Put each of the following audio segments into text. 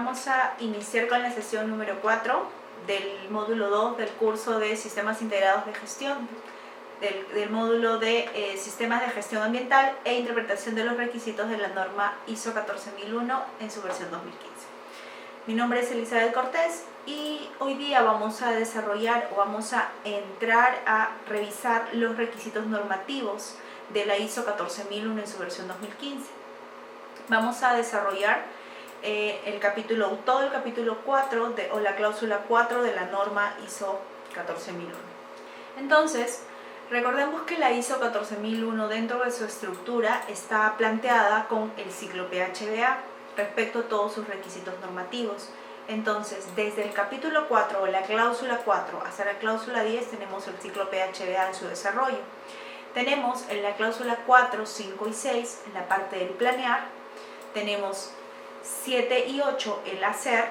Vamos a iniciar con la sesión número 4 del módulo 2 del curso de Sistemas Integrados de Gestión, del módulo de Sistemas de Gestión Ambiental e Interpretación de los Requisitos de la norma ISO 14001 en su versión 2015. Mi nombre es Elizabeth Cortés y hoy día vamos a desarrollar o vamos a entrar a revisar los requisitos normativos de la ISO 14001 en su versión 2015. Vamos a desarrollar todo el capítulo 4 o la cláusula 4 de la norma ISO 14001. Entonces, recordemos que la ISO 14001 dentro de su estructura está planteada con el ciclo PHBA respecto a todos sus requisitos normativos. Entonces, desde el capítulo 4 o la cláusula 4 hasta la cláusula 10 tenemos el ciclo PHBA en su desarrollo. Tenemos en la cláusula 4, 5 y 6 en la parte del planear, tenemos 7 y 8 el hacer,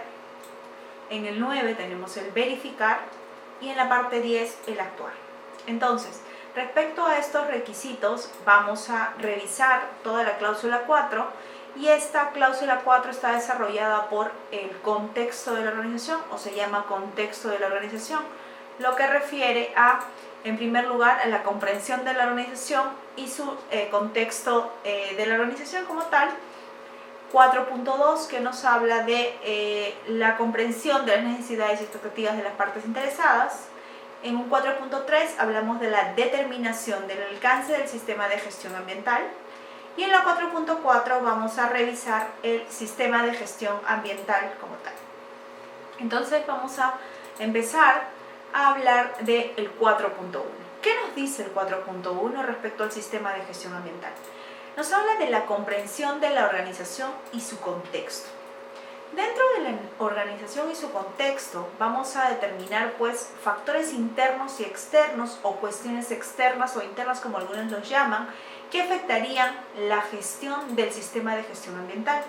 en el 9 tenemos el verificar y en la parte 10 el actuar. Entonces, respecto a estos requisitos vamos a revisar toda la cláusula 4 y esta cláusula 4 está desarrollada por el contexto de la organización o se llama contexto de la organización, lo que refiere a, en primer lugar, a la comprensión de la organización y su contexto de la organización como tal. 4.2 que nos habla de la comprensión de las necesidades y expectativas de las partes interesadas. En un 4.3 hablamos de la determinación del alcance del sistema de gestión ambiental. Y en la 4.4 vamos a revisar el sistema de gestión ambiental como tal. Entonces vamos a empezar a hablar del 4.1. ¿Qué nos dice el 4.1 respecto al sistema de gestión ambiental? Nos habla de la comprensión de la organización y su contexto. Dentro de la organización y su contexto vamos a determinar pues factores internos y externos o cuestiones externas o internas como algunos los llaman que afectarían la gestión del sistema de gestión ambiental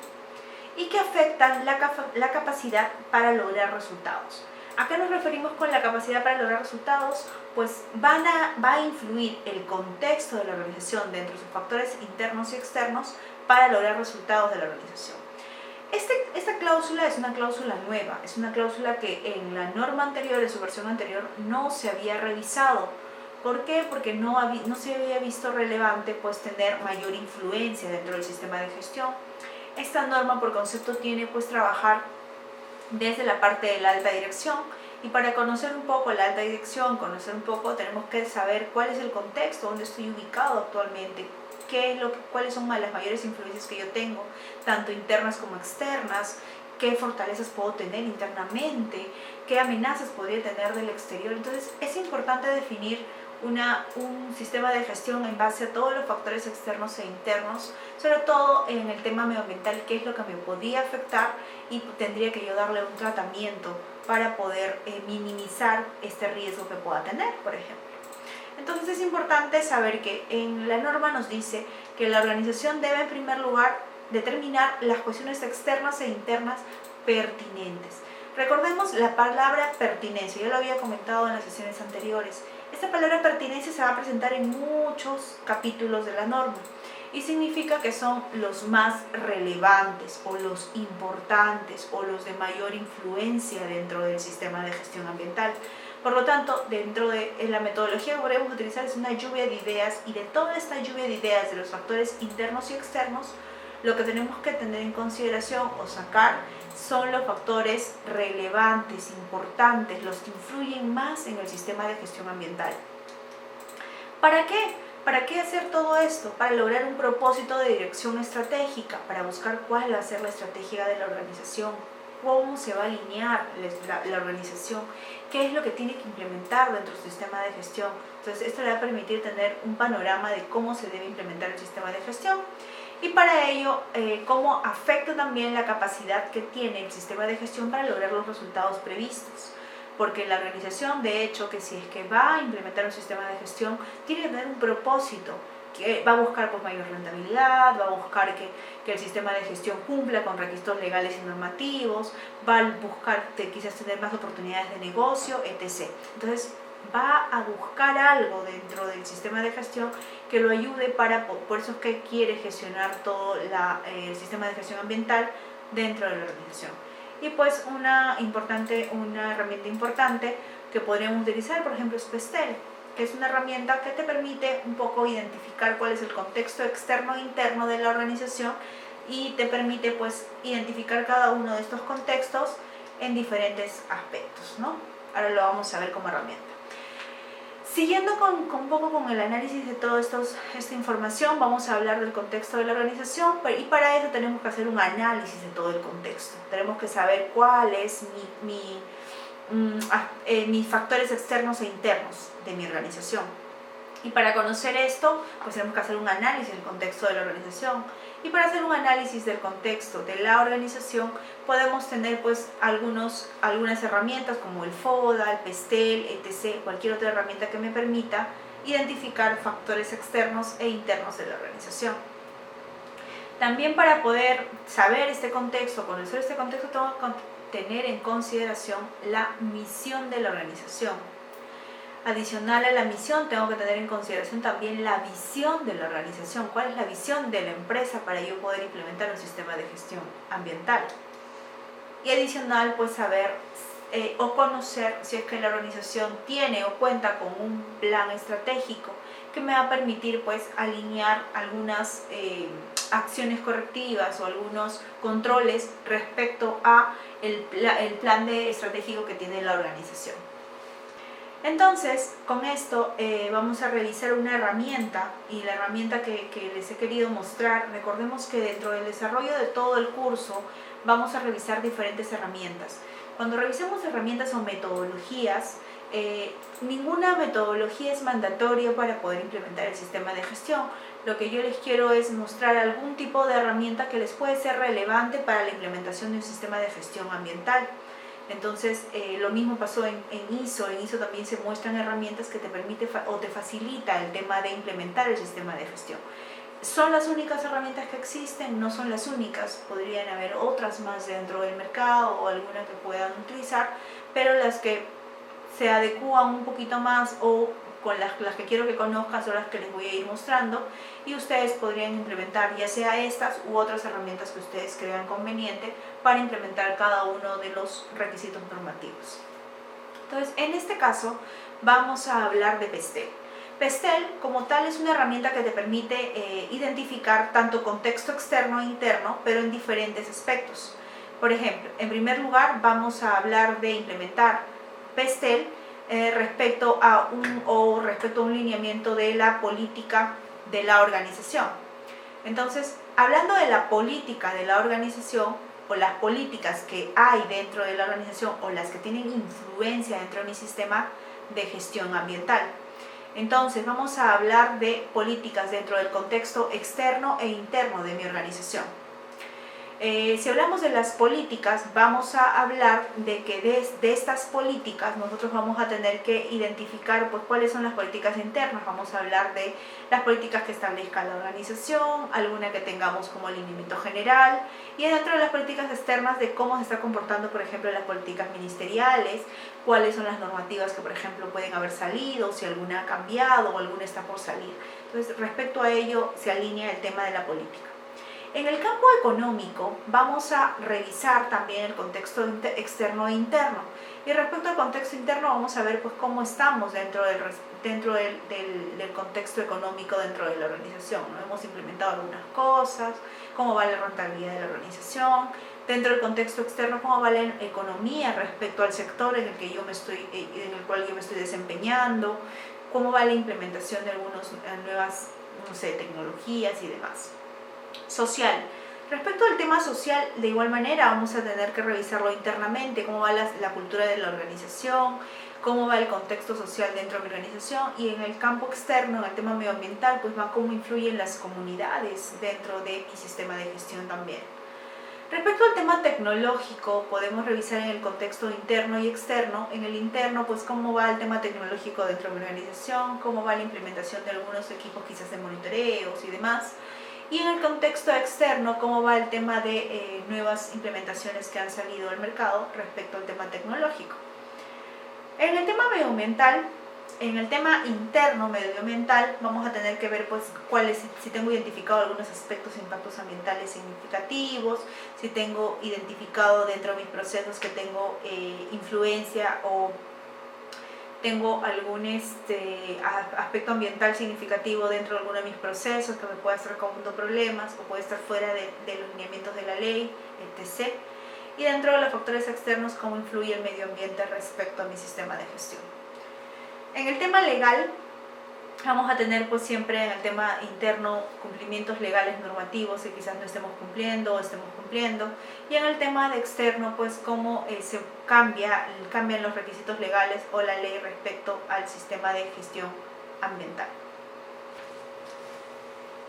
y que afectan la capacidad para lograr resultados. ¿A qué nos referimos con la capacidad para lograr resultados? Pues va a influir el contexto de la organización dentro de sus factores internos y externos para lograr resultados de la organización. Esta cláusula es una cláusula nueva, es una cláusula que en la norma anterior, en su versión anterior, no se había revisado. ¿Por qué? Porque no se había visto relevante pues tener mayor influencia dentro del sistema de gestión. Esta norma por concepto tiene pues trabajar desde la parte de la alta dirección y para conocer un poco la alta dirección, tenemos que saber cuál es el contexto, dónde estoy ubicado actualmente, cuáles son las mayores influencias que yo tengo, tanto internas como externas, qué fortalezas puedo tener internamente, qué amenazas podría tener del exterior. Entonces es importante definir un sistema de gestión en base a todos los factores externos e internos, sobre todo en el tema medioambiental, qué es lo que me podía afectar y tendría que yo darle un tratamiento para poder minimizar este riesgo que pueda tener, por ejemplo. Entonces es importante saber que en la norma nos dice que la organización debe en primer lugar determinar las cuestiones externas e internas pertinentes. Recordemos la palabra pertinencia, yo lo había comentado en las sesiones anteriores. Esta palabra pertinencia se va a presentar en muchos capítulos de la norma y significa que son los más relevantes o los importantes o los de mayor influencia dentro del sistema de gestión ambiental. Por lo tanto, dentro de la metodología que podemos utilizar es una lluvia de ideas y de toda esta lluvia de ideas de los factores internos y externos, lo que tenemos que tener en consideración o sacar son los factores relevantes, importantes, los que influyen más en el sistema de gestión ambiental. ¿Para qué? ¿Para qué hacer todo esto? Para lograr un propósito de dirección estratégica, para buscar cuál va a ser la estrategia de la organización, cómo se va a alinear la organización, qué es lo que tiene que implementar dentro del sistema de gestión. Entonces esto le va a permitir tener un panorama de cómo se debe implementar el sistema de gestión y para ello cómo afecta también la capacidad que tiene el sistema de gestión para lograr los resultados previstos. Porque la organización, de hecho, que si es que va a implementar un sistema de gestión, tiene que tener un propósito, que va a buscar pues, mayor rentabilidad, va a buscar que el sistema de gestión cumpla con requisitos legales y normativos, va a buscar quizás tener más oportunidades de negocio, etc. Entonces, va a buscar algo dentro del sistema de gestión que lo ayude por eso es que quiere gestionar todo el sistema de gestión ambiental dentro de la organización. Y pues una herramienta importante que podríamos utilizar, por ejemplo, es Pestel, que es una herramienta que te permite un poco identificar cuál es el contexto externo e interno de la organización y te permite pues identificar cada uno de estos contextos en diferentes aspectos, ¿no? Ahora lo vamos a ver como herramienta. Siguiendo un poco con el análisis de toda esta información, vamos a hablar del contexto de la organización y para eso tenemos que hacer un análisis de todo el contexto. Tenemos que saber cuál es mis factores externos e internos de mi organización. Y para conocer esto, pues tenemos que hacer un análisis del contexto de la organización. Y para hacer un análisis del contexto de la organización, podemos tener pues algunas herramientas como el FODA, el Pestel, etc., cualquier otra herramienta que me permita identificar factores externos e internos de la organización. También para poder saber este contexto, conocer este contexto, tengo que tener en consideración la misión de la organización. Adicional a la misión, tengo que tener en consideración también la visión de la organización. ¿Cuál es la visión de la empresa para yo poder implementar un sistema de gestión ambiental? Y adicional, pues saber o conocer si es que la organización tiene o cuenta con un plan estratégico que me va a permitir pues alinear algunas acciones correctivas o algunos controles respecto a el plan estratégico que tiene la organización. Entonces, con esto vamos a revisar una herramienta, y la herramienta que les he querido mostrar, recordemos que dentro del desarrollo de todo el curso vamos a revisar diferentes herramientas. Cuando revisemos herramientas o metodologías, ninguna metodología es mandatoria para poder implementar el sistema de gestión. Lo que yo les quiero es mostrar algún tipo de herramienta que les puede ser relevante para la implementación de un sistema de gestión ambiental. Entonces, lo mismo pasó en ISO. En ISO también se muestran herramientas que te permite o te facilita el tema de implementar el sistema de gestión. ¿Son las únicas herramientas que existen? No son las únicas. Podrían haber otras más dentro del mercado o alguna que puedan utilizar, pero las que se adecúan un poquito más o con las que quiero que conozcan son las que les voy a ir mostrando, y ustedes podrían implementar ya sea estas u otras herramientas que ustedes crean conveniente para implementar cada uno de los requisitos normativos. Entonces, en este caso vamos a hablar de Pestel. Pestel como tal es una herramienta que te permite identificar tanto contexto externo e interno, pero en diferentes aspectos. Por ejemplo, en primer lugar vamos a hablar de implementar Pestel respecto a un lineamiento de la política de la organización. Entonces, hablando de la política de la organización o las políticas que hay dentro de la organización o las que tienen influencia dentro de mi sistema de gestión ambiental. Entonces, vamos a hablar de políticas dentro del contexto externo e interno de mi organización. Si hablamos de las políticas, vamos a hablar de que de estas políticas nosotros vamos a tener que identificar pues, cuáles son las políticas internas. Vamos a hablar de las políticas que establezca la organización, alguna que tengamos como lineamiento general, y dentro de las políticas externas de cómo se está comportando, por ejemplo, las políticas ministeriales, cuáles son las normativas que, por ejemplo, pueden haber salido, si alguna ha cambiado o alguna está por salir. Entonces, respecto a ello, se alinea el tema de la política. En el campo económico vamos a revisar también el contexto externo e interno, y respecto al contexto interno vamos a ver pues, cómo estamos dentro del contexto económico dentro de la organización, ¿no? Hemos implementado algunas cosas, cómo va la rentabilidad de la organización, dentro del contexto externo cómo va la economía respecto al sector en el cual yo me estoy desempeñando, cómo va la implementación de algunas nuevas tecnologías y demás. Social. Respecto al tema social, de igual manera vamos a tener que revisarlo internamente, cómo va la cultura de la organización, cómo va el contexto social dentro de mi organización, y en el campo externo, en el tema medioambiental, pues va cómo influyen las comunidades dentro de mi sistema de gestión también. Respecto al tema tecnológico, podemos revisar en el contexto interno y externo. En el interno, pues cómo va el tema tecnológico dentro de mi organización, cómo va la implementación de algunos equipos quizás de monitoreos y demás. Y en el contexto externo, cómo va el tema de nuevas implementaciones que han salido al mercado respecto al tema tecnológico. En el tema medioambiental, en el tema interno medioambiental vamos a tener que ver pues si tengo identificado algunos aspectos de impactos ambientales significativos, si tengo identificado dentro de mis procesos que tengo influencia o tengo algún aspecto ambiental significativo dentro de alguno de mis procesos que me pueda estar causando problemas o puede estar fuera de los lineamientos de la ley, etc. Y dentro de los factores externos, cómo influye el medio ambiente respecto a mi sistema de gestión. En el tema legal, vamos a tener pues siempre en el tema interno cumplimientos legales normativos que quizás no estemos cumpliendo o estemos cumpliendo, y en el tema de externo pues cómo se cambian los requisitos legales o la ley respecto al sistema de gestión ambiental.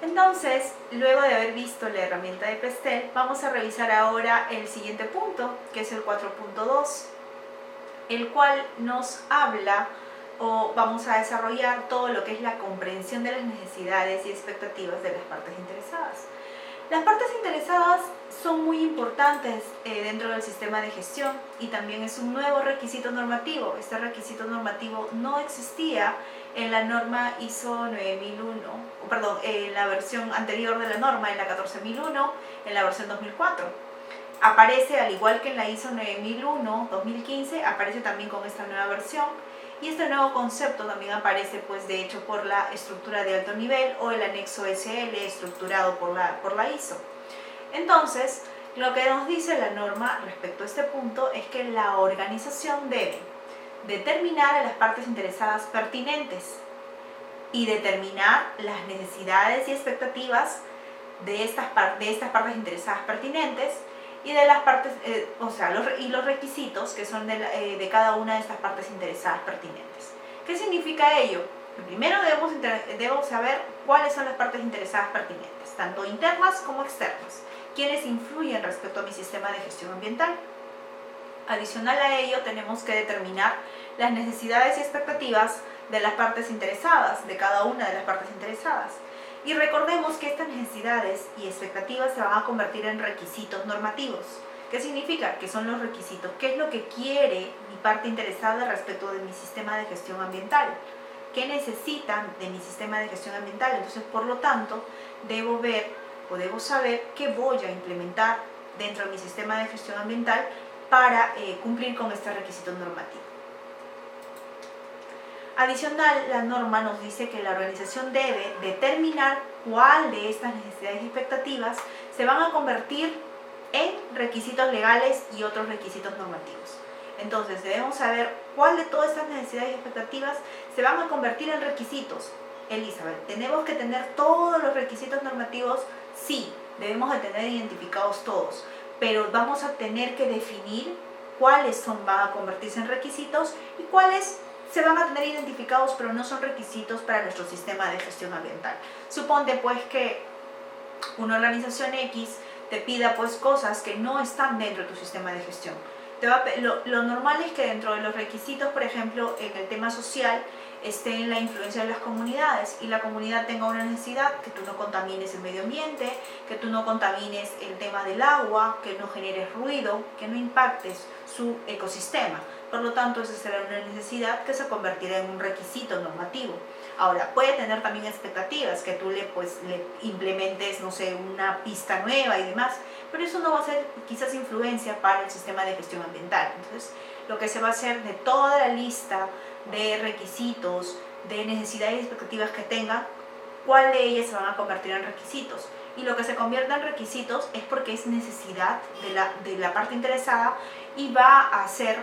Entonces, luego de haber visto la herramienta de Pestel, vamos a revisar ahora el siguiente punto, que es el 4.2, el cual nos habla o vamos a desarrollar todo lo que es la comprensión de las necesidades y expectativas de las partes interesadas. Las partes interesadas son muy importantes dentro del sistema de gestión y también es un nuevo requisito normativo. Este requisito normativo no existía en la norma ISO 9001, en la versión anterior de la norma, en la 14001, en la versión 2004. Aparece, al igual que en la ISO 9001-2015, aparece también con esta nueva versión. Y este nuevo concepto también aparece, pues, de hecho, por la estructura de alto nivel o el anexo SL estructurado por la ISO. Entonces, lo que nos dice la norma respecto a este punto es que la organización debe determinar a las partes interesadas pertinentes y determinar las necesidades y expectativas de estas partes interesadas pertinentes y de las partes, y los requisitos que son de cada una de estas partes interesadas pertinentes. ¿Qué significa ello? Primero debemos saber cuáles son las partes interesadas pertinentes, tanto internas como externas, quiénes influyen respecto a mi sistema de gestión ambiental. Adicional a ello, tenemos que determinar las necesidades y expectativas de las partes interesadas, de cada una de las partes interesadas. Y recordemos que estas necesidades y expectativas se van a convertir en requisitos normativos. ¿Qué significa? Que son los requisitos. ¿Qué es lo que quiere mi parte interesada respecto de mi sistema de gestión ambiental? ¿Qué necesitan de mi sistema de gestión ambiental? Entonces, por lo tanto, debo saber qué voy a implementar dentro de mi sistema de gestión ambiental para cumplir con este requisito normativo. Adicional, la norma nos dice que la organización debe determinar cuál de estas necesidades y expectativas se van a convertir en requisitos legales y otros requisitos normativos. Entonces, debemos saber cuál de todas estas necesidades y expectativas se van a convertir en requisitos. Elizabeth, ¿tenemos que tener todos los requisitos normativos? Sí, debemos de tener identificados todos, pero vamos a tener que definir cuáles van a convertirse en requisitos y cuáles se van a tener identificados, pero no son requisitos para nuestro sistema de gestión ambiental. Suponte pues que una organización X te pida pues cosas que no están dentro de tu sistema de gestión. Lo normal es que dentro de los requisitos, por ejemplo, en el tema social, esté en la influencia de las comunidades y la comunidad tenga una necesidad, que tú no contamines el medio ambiente, que tú no contamines el tema del agua, que no generes ruido, que no impactes su ecosistema. Por lo tanto, esa será una necesidad que se convertirá en un requisito normativo. Ahora, puede tener también expectativas, que tú le implementes, no sé, una pista nueva y demás, pero eso no va a ser quizás influencia para el sistema de gestión ambiental. Entonces, lo que se va a hacer de toda la lista de requisitos, de necesidades y expectativas que tenga, cuál de ellas se van a convertir en requisitos. Y lo que se convierta en requisitos es porque es necesidad de la parte interesada y va a ser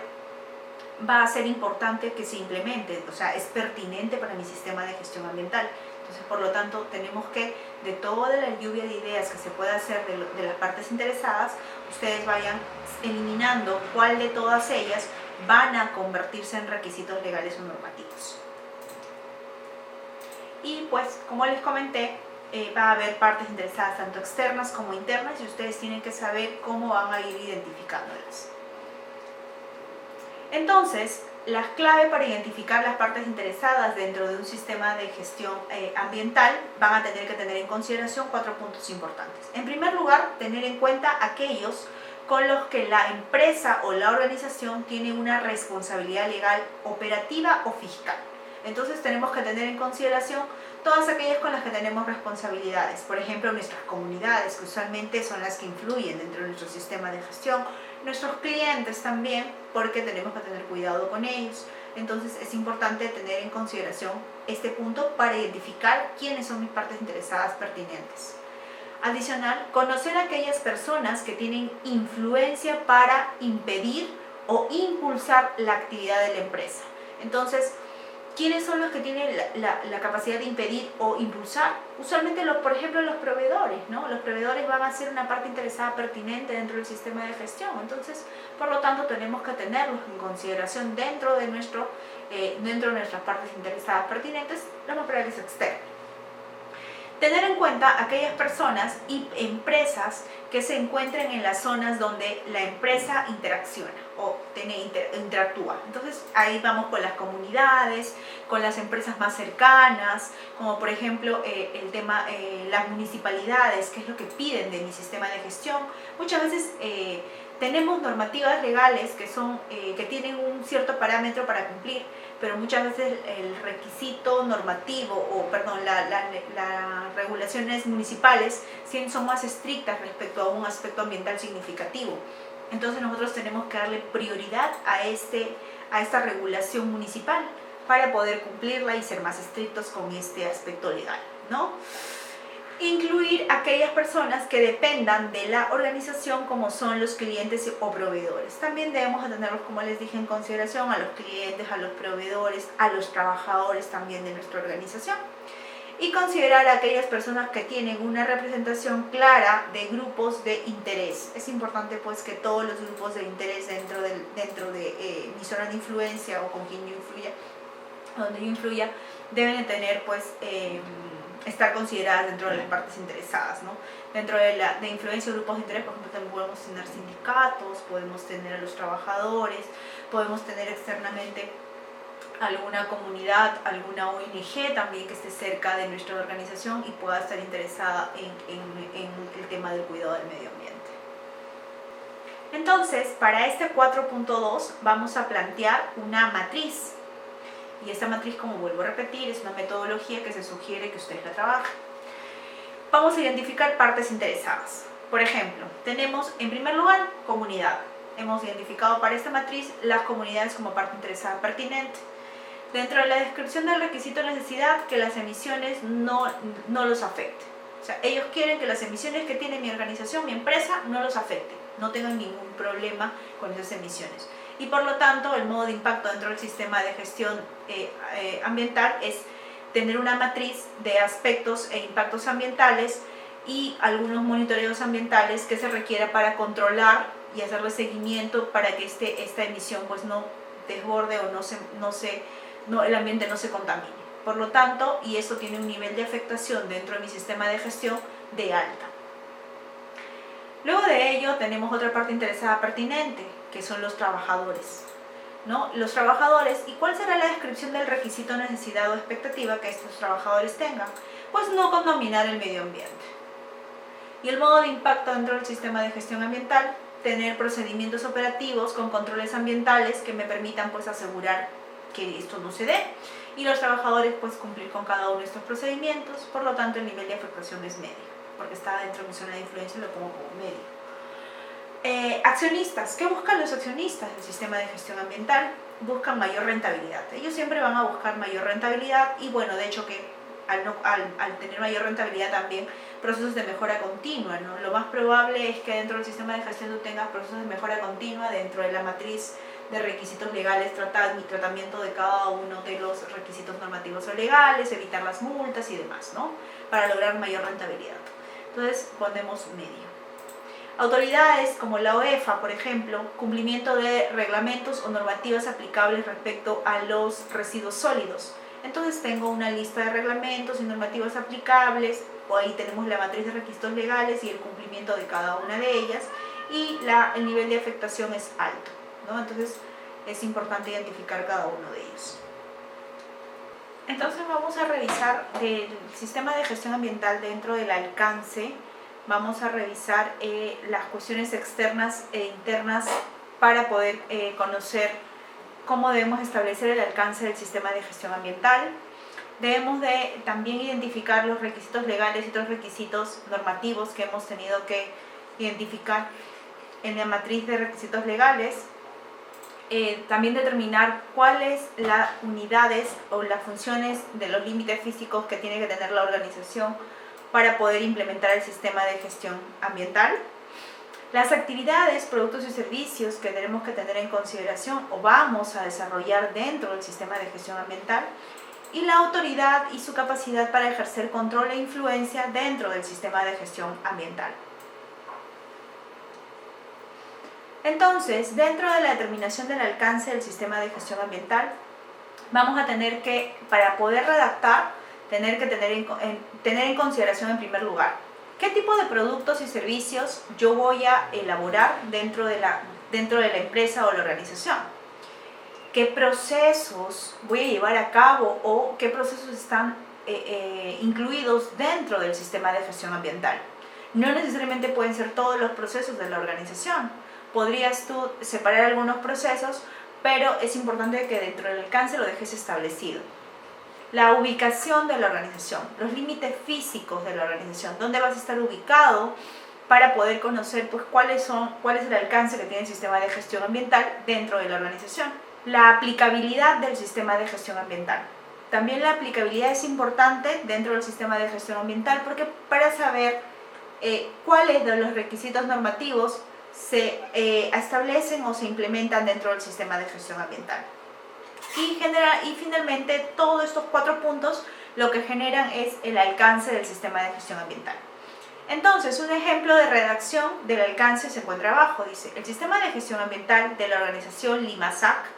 importante que se implemente, o sea, es pertinente para mi sistema de gestión ambiental. Entonces, por lo tanto, tenemos que, de toda la lluvia de ideas que se pueda hacer de las partes interesadas, ustedes vayan eliminando cuál de todas ellas van a convertirse en requisitos legales o normativos. Y pues, como les comenté, va a haber partes interesadas tanto externas como internas y ustedes tienen que saber cómo van a ir identificándolas. Entonces, la clave para identificar las partes interesadas dentro de un sistema de gestión ambiental van a tener que tener en consideración 4 puntos importantes. En primer lugar, tener en cuenta aquellos con los que la empresa o la organización tiene una responsabilidad legal operativa o fiscal. Entonces tenemos que tener en consideración todas aquellas con las que tenemos responsabilidades. Por ejemplo, nuestras comunidades, que usualmente son las que influyen dentro de nuestro sistema de gestión. Nuestros clientes también, porque tenemos que tener cuidado con ellos. Entonces es importante tener en consideración este punto para identificar quiénes son mis partes interesadas pertinentes. Adicional, conocer a aquellas personas que tienen influencia para impedir o impulsar la actividad de la empresa. Entonces, ¿quiénes son los que tienen la capacidad de impedir o impulsar? Usualmente, por ejemplo, los proveedores, ¿no? Los proveedores van a ser una parte interesada pertinente dentro del sistema de gestión. Entonces, por lo tanto, tenemos que tenerlos en consideración dentro de nuestras partes interesadas pertinentes, lo más probable es externo. Tener en cuenta aquellas personas y empresas que se encuentren en las zonas donde la empresa interacciona o interactúa. Entonces ahí vamos con las comunidades, con las empresas más cercanas, como por ejemplo el tema, las municipalidades, qué es lo que piden de mi sistema de gestión. Muchas veces tenemos normativas legales que tienen un cierto parámetro para cumplir, pero muchas veces el requisito normativo las regulaciones municipales son más estrictas respecto a un aspecto ambiental significativo. Entonces nosotros tenemos que darle prioridad a esta regulación municipal para poder cumplirla y ser más estrictos con este aspecto legal, ¿no? Incluir aquellas personas que dependan de la organización, como son los clientes o proveedores. También debemos tenerlos, como les dije, en consideración a los clientes, a los proveedores, a los trabajadores también de nuestra organización. Y considerar a aquellas personas que tienen una representación clara de grupos de interés. Es importante pues que todos los grupos de interés dentro de mi zona de influencia o con quien yo influya, donde yo influya, deben de tener pues estar consideradas dentro de las partes interesadas, ¿no? Dentro de influencia de grupos de interés, por ejemplo, también podemos tener sindicatos, podemos tener a los trabajadores, podemos tener externamente alguna comunidad, alguna ONG también que esté cerca de nuestra organización y pueda estar interesada en el tema del cuidado del medio ambiente. Entonces, para este 4.2 vamos a plantear una matriz. Y esta matriz, como vuelvo a repetir, es una metodología que se sugiere que ustedes la trabajen. Vamos a identificar partes interesadas. Por ejemplo, tenemos en primer lugar comunidad. Hemos identificado para esta matriz las comunidades como parte interesada pertinente. Dentro de la descripción del requisito de necesidad, que las emisiones no los afecten. O sea, ellos quieren que las emisiones que tiene mi organización, mi empresa, no los afecten, no tengan ningún problema con esas emisiones. Y por lo tanto, el modo de impacto dentro del sistema de gestión ambiental es tener una matriz de aspectos e impactos ambientales y algunos monitoreos ambientales que se requiera para controlar y hacerle seguimiento para que esta emisión pues no desborde o el ambiente no se contamine. Por lo tanto, y eso tiene un nivel de afectación dentro de mi sistema de gestión de alta. Luego de ello tenemos otra parte interesada pertinente, que son los trabajadores, ¿no? Los trabajadores, ¿y cuál será la descripción del requisito, necesidad o expectativa que estos trabajadores tengan? Pues no contaminar el medio ambiente. Y el modo de impacto dentro del sistema de gestión ambiental, tener procedimientos operativos con controles ambientales que me permitan pues asegurar que esto no se dé, y los trabajadores pues cumplir con cada uno de estos procedimientos. Por lo tanto, el nivel de afectación es medio, porque está dentro de mi zona de influencia y lo pongo como medio. Accionistas, ¿qué buscan los accionistas del sistema de gestión ambiental? Buscan mayor rentabilidad. Ellos siempre van a buscar mayor rentabilidad y bueno, de hecho que al tener mayor rentabilidad también procesos de mejora continua, ¿no? Lo más probable es que dentro del sistema de gestión tú tengas procesos de mejora continua dentro de la matriz de requisitos legales, tratamiento de cada uno de los requisitos normativos o legales, evitar las multas y demás, ¿no? Para lograr mayor rentabilidad. Entonces ponemos medio. Autoridades como la OEFA, por ejemplo, cumplimiento de reglamentos o normativas aplicables respecto a los residuos sólidos. Entonces tengo una lista de reglamentos y normativas aplicables, o ahí tenemos la matriz de requisitos legales y el cumplimiento de cada una de ellas, y el nivel de afectación es alto, ¿no? Entonces es importante identificar cada uno de ellos. Entonces vamos a revisar el sistema de gestión ambiental dentro del alcance. Vamos a revisar las cuestiones externas e internas para poder conocer cómo debemos establecer el alcance del sistema de gestión ambiental. Debemos de también identificar los requisitos legales y otros requisitos normativos que hemos tenido que identificar en la matriz de requisitos legales. También determinar cuáles las unidades o las funciones de los límites físicos que tiene que tener la organización para poder implementar el sistema de gestión ambiental. Las actividades, productos y servicios que tenemos que tener en consideración o vamos a desarrollar dentro del sistema de gestión ambiental, y la autoridad y su capacidad para ejercer control e influencia dentro del sistema de gestión ambiental. Entonces, dentro de la determinación del alcance del sistema de gestión ambiental, vamos a tener que, para poder redactar, tener en consideración en primer lugar, qué tipo de productos y servicios yo voy a elaborar dentro de la empresa o la organización. ¿Qué procesos voy a llevar a cabo o qué procesos están incluidos dentro del sistema de gestión ambiental? No necesariamente pueden ser todos los procesos de la organización. Podrías tú separar algunos procesos, pero es importante que dentro del alcance lo dejes establecido. La ubicación de la organización, los límites físicos de la organización, dónde vas a estar ubicado para poder conocer pues, cuál es el alcance que tiene el sistema de gestión ambiental dentro de la organización. La aplicabilidad del sistema de gestión ambiental. También la aplicabilidad es importante dentro del sistema de gestión ambiental porque para saber cuáles de los requisitos normativos se establecen o se implementan dentro del sistema de gestión ambiental. Y finalmente todos estos 4 puntos lo que generan es el alcance del sistema de gestión ambiental. Entonces, un ejemplo de redacción del alcance se encuentra abajo. Dice, el sistema de gestión ambiental de la organización Limasac,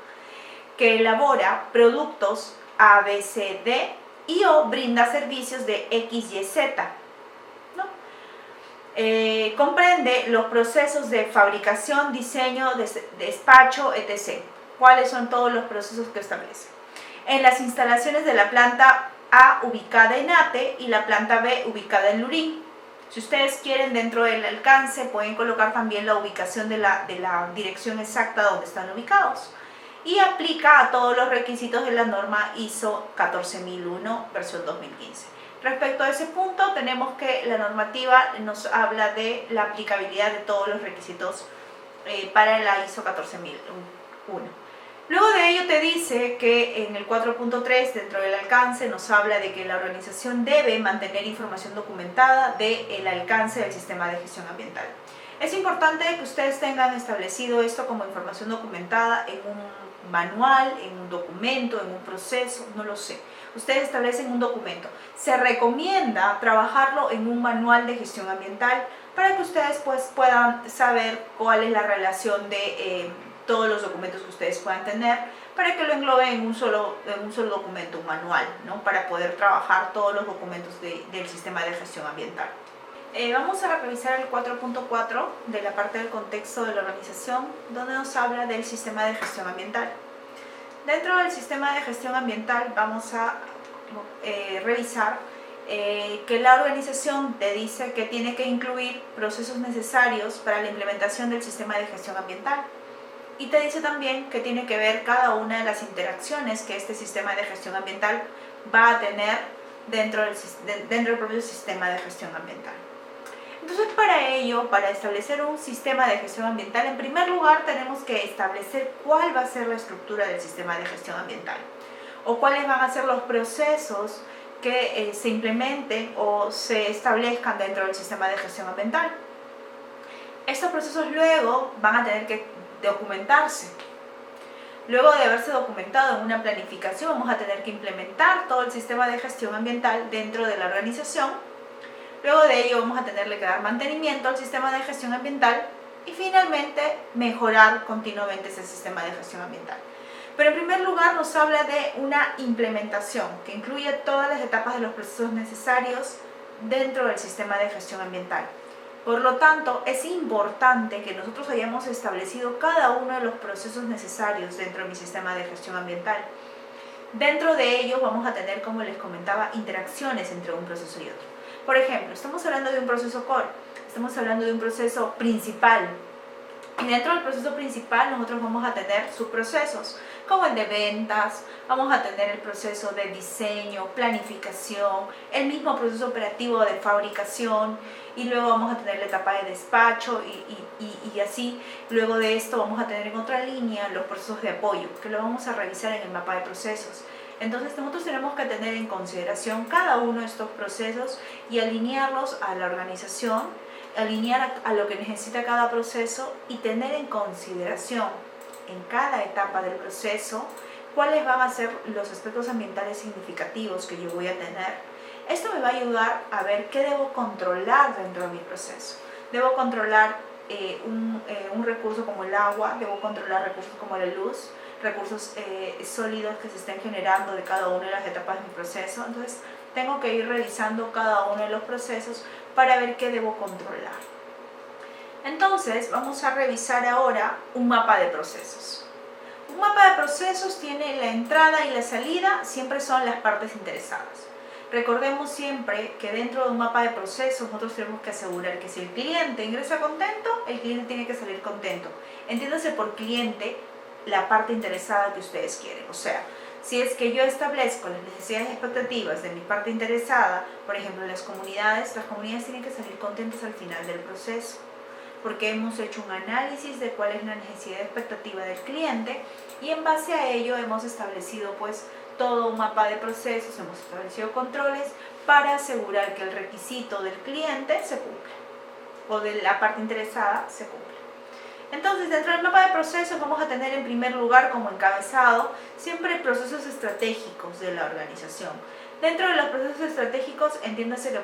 que elabora productos A, B, C, D y o brinda servicios de X, Y, Z. ¿No? Comprende los procesos de fabricación, diseño, despacho, etc. ¿Cuáles son todos los procesos que establece? En las instalaciones de la planta A ubicada en Ate y la planta B ubicada en Lurín. Si ustedes quieren dentro del alcance pueden colocar también la ubicación de la dirección exacta donde están ubicados. Y aplica a todos los requisitos de la norma ISO 14001 versión 2015. Respecto a ese punto, tenemos que la normativa nos habla de la aplicabilidad de todos los requisitos para la ISO 14001. Luego de ello te dice que en el 4.3 dentro del alcance nos habla de que la organización debe mantener información documentada del alcance del sistema de gestión ambiental. Es importante que ustedes tengan establecido esto como información documentada en un manual, en un documento, en un proceso, no lo sé. Ustedes establecen un documento. Se recomienda trabajarlo en un manual de gestión ambiental para que ustedes pues, puedan saber cuál es la relación de todos los documentos que ustedes puedan tener, para que lo engloben en un solo documento, un manual, ¿no? Para poder trabajar todos los documentos del sistema de gestión ambiental. Vamos a revisar el 4.4 de la parte del contexto de la organización, donde nos habla del sistema de gestión ambiental. Dentro del sistema de gestión ambiental vamos a revisar que la organización te dice que tiene que incluir procesos necesarios para la implementación del sistema de gestión ambiental. Y te dice también que tiene que ver cada una de las interacciones que este sistema de gestión ambiental va a tener dentro del propio sistema de gestión ambiental. Entonces, para ello, para establecer un sistema de gestión ambiental, en primer lugar tenemos que establecer cuál va a ser la estructura del sistema de gestión ambiental o cuáles van a ser los procesos que se implementen o se establezcan dentro del sistema de gestión ambiental. Estos procesos luego van a tener que documentarse. Luego de haberse documentado en una planificación, vamos a tener que implementar todo el sistema de gestión ambiental dentro de la organización. Luego de ello vamos a tenerle que dar mantenimiento al sistema de gestión ambiental y finalmente mejorar continuamente ese sistema de gestión ambiental. Pero en primer lugar nos habla de una implementación que incluye todas las etapas de los procesos necesarios dentro del sistema de gestión ambiental. Por lo tanto, es importante que nosotros hayamos establecido cada uno de los procesos necesarios dentro de mi sistema de gestión ambiental. Dentro de ellos vamos a tener, como les comentaba, interacciones entre un proceso y otro. Por ejemplo, estamos hablando de un proceso core, estamos hablando de un proceso principal. Y dentro del proceso principal nosotros vamos a tener subprocesos, como el de ventas, vamos a tener el proceso de diseño, planificación, el mismo proceso operativo de fabricación, y luego vamos a tener la etapa de despacho y así. Luego de esto vamos a tener en otra línea los procesos de apoyo, que lo vamos a revisar en el mapa de procesos. Entonces nosotros tenemos que tener en consideración cada uno de estos procesos y alinearlos a la organización, alinear a lo que necesita cada proceso y tener en consideración en cada etapa del proceso cuáles van a ser los aspectos ambientales significativos que yo voy a tener. Esto me va a ayudar a ver qué debo controlar dentro de mi proceso. Debo controlar un recurso como el agua, debo controlar recursos como la luz, recursos sólidos que se estén generando de cada una de las etapas de mi proceso. Entonces tengo que ir revisando cada uno de los procesos para ver qué debo controlar. Entonces vamos a revisar ahora un mapa de procesos. Un mapa de procesos tiene la entrada y la salida, siempre son las partes interesadas. Recordemos siempre que dentro de un mapa de procesos nosotros tenemos que asegurar que si el cliente ingresa contento, el cliente tiene que salir contento. Entiéndase por cliente la parte interesada que ustedes quieren. O sea, si es que yo establezco las necesidades y expectativas de mi parte interesada, por ejemplo, las comunidades tienen que salir contentas al final del proceso, porque hemos hecho un análisis de cuál es la necesidad y expectativa del cliente y en base a ello hemos establecido pues todo un mapa de procesos, hemos establecido controles para asegurar que el requisito del cliente se cumpla o de la parte interesada se cumpla. Entonces, dentro del mapa de procesos vamos a tener en primer lugar como encabezado siempre procesos estratégicos de la organización. Dentro de los procesos estratégicos, entiéndase que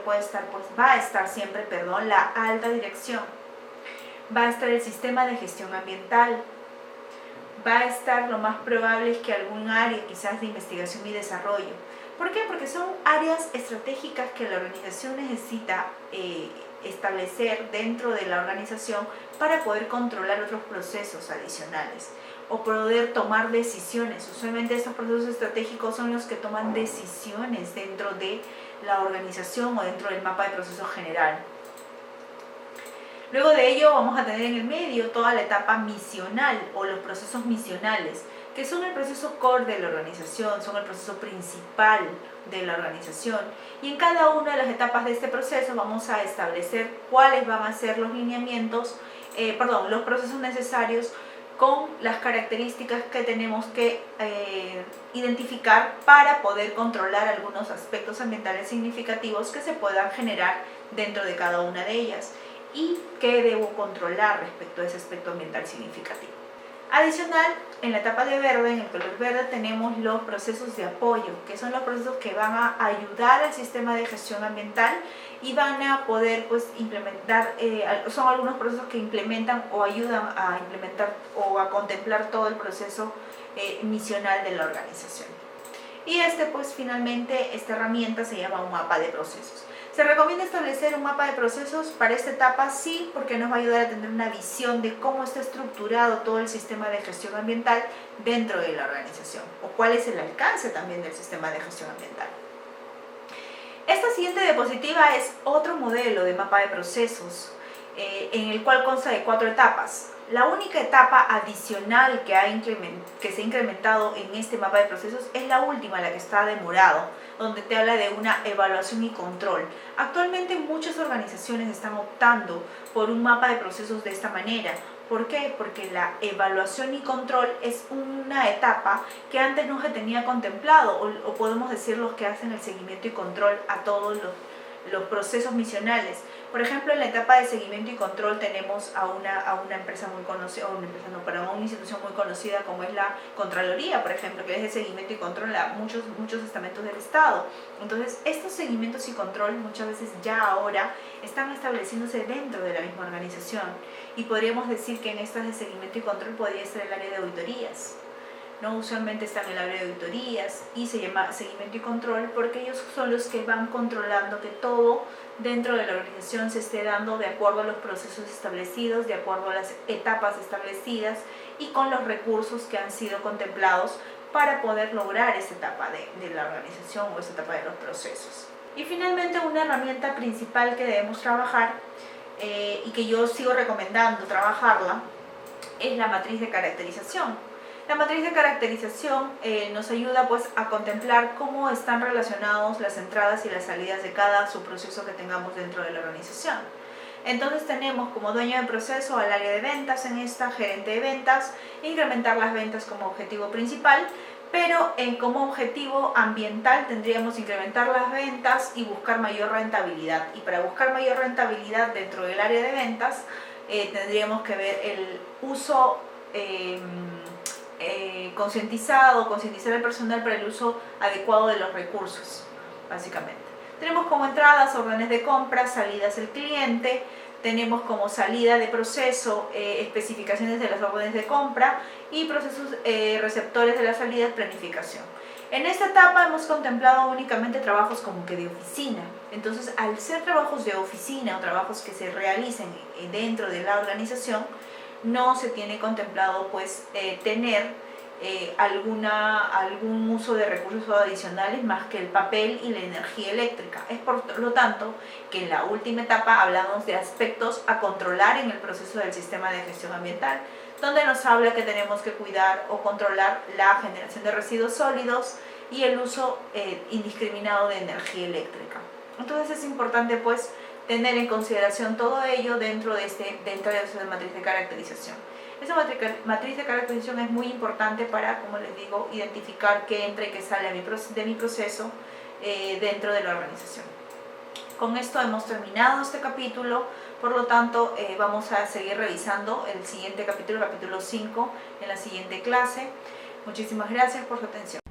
va a estar siempre la alta dirección, va a estar el sistema de gestión ambiental, va a estar lo más probable es que algún área quizás de investigación y desarrollo. ¿Por qué? Porque son áreas estratégicas que la organización necesita establecer dentro de la organización para poder controlar otros procesos adicionales o poder tomar decisiones. Usualmente estos procesos estratégicos son los que toman decisiones dentro de la organización o dentro del mapa de procesos general. Luego de ello vamos a tener en el medio toda la etapa misional o los procesos misionales, que son el proceso core de la organización, son el proceso principal de la organización. Y en cada una de las etapas de este proceso vamos a establecer cuáles van a ser los los procesos necesarios con las características que tenemos que identificar para poder controlar algunos aspectos ambientales significativos que se puedan generar dentro de cada una de ellas y qué debo controlar respecto a ese aspecto ambiental significativo. Adicional, en la etapa de verde, en el color verde, tenemos los procesos de apoyo, que son los procesos que van a ayudar al sistema de gestión ambiental y van a poder implementar, son algunos procesos que implementan o ayudan a implementar o a contemplar todo el proceso misional de la organización. Y finalmente, esta herramienta se llama un mapa de procesos. ¿Se recomienda establecer un mapa de procesos para esta etapa? Sí, porque nos va a ayudar a tener una visión de cómo está estructurado todo el sistema de gestión ambiental dentro de la organización o cuál es el alcance también del sistema de gestión ambiental. Esta siguiente diapositiva es otro modelo de mapa de procesos en el cual consta de 4 etapas. La única etapa adicional que se ha incrementado en este mapa de procesos es la última, la que está de morado, donde te habla de una evaluación y control. Actualmente muchas organizaciones están optando por un mapa de procesos de esta manera. ¿Por qué? Porque la evaluación y control es una etapa que antes no se tenía contemplado, o podemos decir los que hacen el seguimiento y control a todos los procesos misionales. Por ejemplo, en la etapa de seguimiento y control tenemos a una empresa muy conocida, una institución muy conocida como es la Contraloría, por ejemplo, que es de seguimiento y control a muchos estamentos del Estado. Entonces, estos seguimientos y control muchas veces ya ahora están estableciéndose dentro de la misma organización. Y podríamos decir que en estas de seguimiento y control podría ser el área de auditorías. ¿No? Usualmente están en el área de auditorías y se llama seguimiento y control porque ellos son los que van controlando que todo dentro de la organización se esté dando de acuerdo a los procesos establecidos, de acuerdo a las etapas establecidas y con los recursos que han sido contemplados para poder lograr esta etapa de la organización o esta etapa de los procesos. Y finalmente, una herramienta principal que debemos trabajar y que yo sigo recomendando trabajarla es la matriz de caracterización. La matriz de caracterización nos ayuda pues a contemplar cómo están relacionados las entradas y las salidas de cada subproceso que tengamos dentro de la organización. Entonces tenemos como dueño de proceso al área de ventas, en esta gerente de ventas, incrementar las ventas como objetivo principal, pero como objetivo ambiental tendríamos incrementar las ventas y buscar mayor rentabilidad. Y para buscar mayor rentabilidad dentro del área de ventas tendríamos que ver el uso concientizar al personal para el uso adecuado de los recursos, básicamente. Tenemos como entradas órdenes de compra, salidas el cliente, tenemos como salida de proceso especificaciones de las órdenes de compra y procesos receptores de la salida, planificación. En esta etapa hemos contemplado únicamente trabajos como que de oficina. Entonces, al ser trabajos de oficina o trabajos que se realicen dentro de la organización, no se tiene contemplado pues tener algún uso de recursos adicionales más que el papel y la energía eléctrica. Es por lo tanto que en la última etapa hablamos de aspectos a controlar en el proceso del sistema de gestión ambiental, donde nos habla que tenemos que cuidar o controlar la generación de residuos sólidos y el uso indiscriminado de energía eléctrica. Entonces es importante pues tener en consideración todo ello dentro de esa matriz de caracterización. Esa matriz de caracterización es muy importante para, como les digo, identificar qué entra y qué sale de mi proceso dentro de la organización. Con esto hemos terminado este capítulo, por lo tanto vamos a seguir revisando el siguiente capítulo, capítulo 5, en la siguiente clase. Muchísimas gracias por su atención.